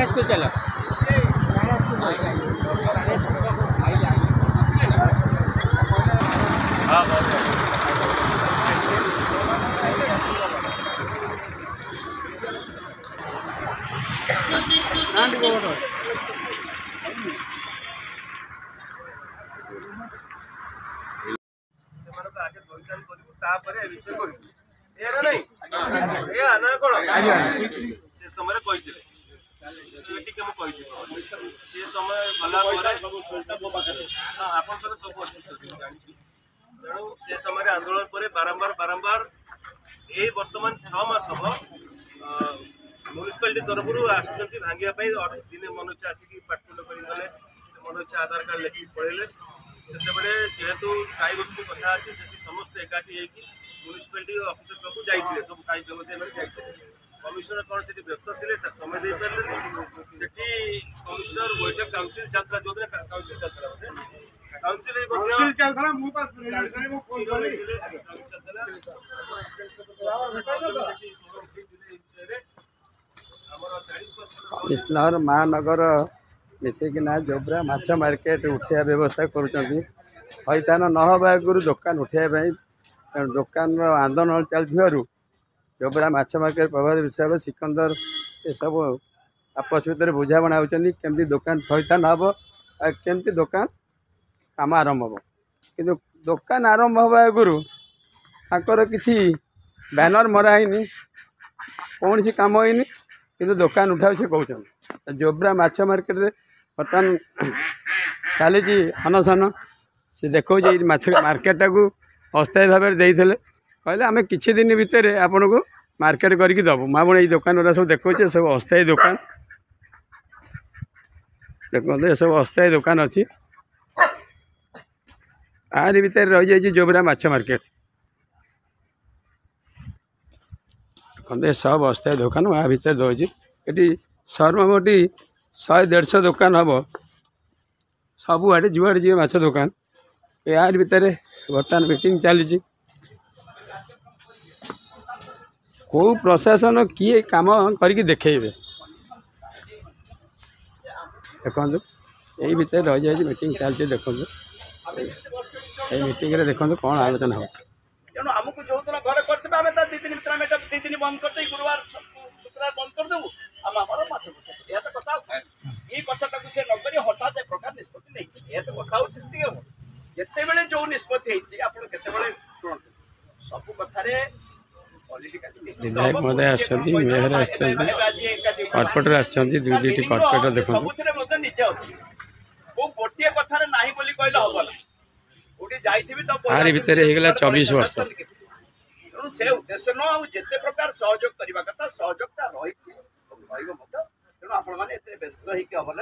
gas को चलो से समय आंदोलन पर बारंबार बारंबार ये बर्तमान 6 मास हम म्यूनिसिपालिटी तरफ आसुँच भांगापी दिने मन इच्छा आसिक पाटकुंड करगले मन इच्छा आधार कार्ड लेकिन पढ़े से जेहेतु साई बस्ती कथा अच्छे से समस्त एकाठी म्यूनिसिपालिटी अफिसर पाखु जाइए सब खाई व्यवसायी मैंने कमिशनर कौन से व्यस्त थे समय दे पारे कमिशनर बैठक काउंसिल चलता जो दिन काउंसिल कमिशनर महानगर मिसेकिना जोब्रा माछ मार्केट उठा व्यवस्था करतान न हवा आगु दुकान उठाई दुकान आंदोलन चलू जोब्रा माछ मार्केट प्रभावित विषय सिकंदर ये सब आपस भितर बुझाणा होमती दुकान थैतान हम केमती दुकान काम आरंभ हम कि दुकान आरंभ हवा आगु कि बैनर मराहनी कौन सी काम होनी कि दुकान उठा से कहते जोब्रा माछ मार्केट रे बर्तमान चली अनशन से देखो माछ मार्केट को अस्थायी भाव में कहले आम किसी दिन भितर आपन को मार्केट करके दबू माँ ये दुकान गुरा सब देखो सब अस्थायी दुकान देखो ये सब अस्थायी दुकान अच्छी आर भितर रही जाइए जोब्रा माछ मार्केट देखते सब अस्थायी दुकान वहाँ भितर रही ये सर्वमोटी 100-150 दुकान हम सबुआे जुआड़े जी माछ दुकान यार भितर बर्तमान मीटिंग चली कौ प्रशासन किए काम करके देखेबे देखो यही भितर रही जाए मीटिंग चलती देखो मीटिंग देखो कौन आलोचना हो तेणु आमको जो दिन घर करते आम दी दिन भितर दी दिन बंद करते गुरुवार शुक्रवार बंद करदेबू आम माछ यह तो कथा ये कथा से नक हठात एक प्रकार निष्पत्ति नहीं यह तो कथा जिते बड़े जो निष्पत्ति आप शुणु सब कथार विधायक महोदय मेयर कॉर्पोरेटर आसटी कॉर्पोरेटर देखो निजे अच्छी गोटे कथार ना बोली कहले हम ना आर भितर 24 वर्ष तेणु से उद्देश्य न जिते प्रकार सहयोग करने कथा सहयोगता रही तेणु आपण मैंने व्यस्त होकर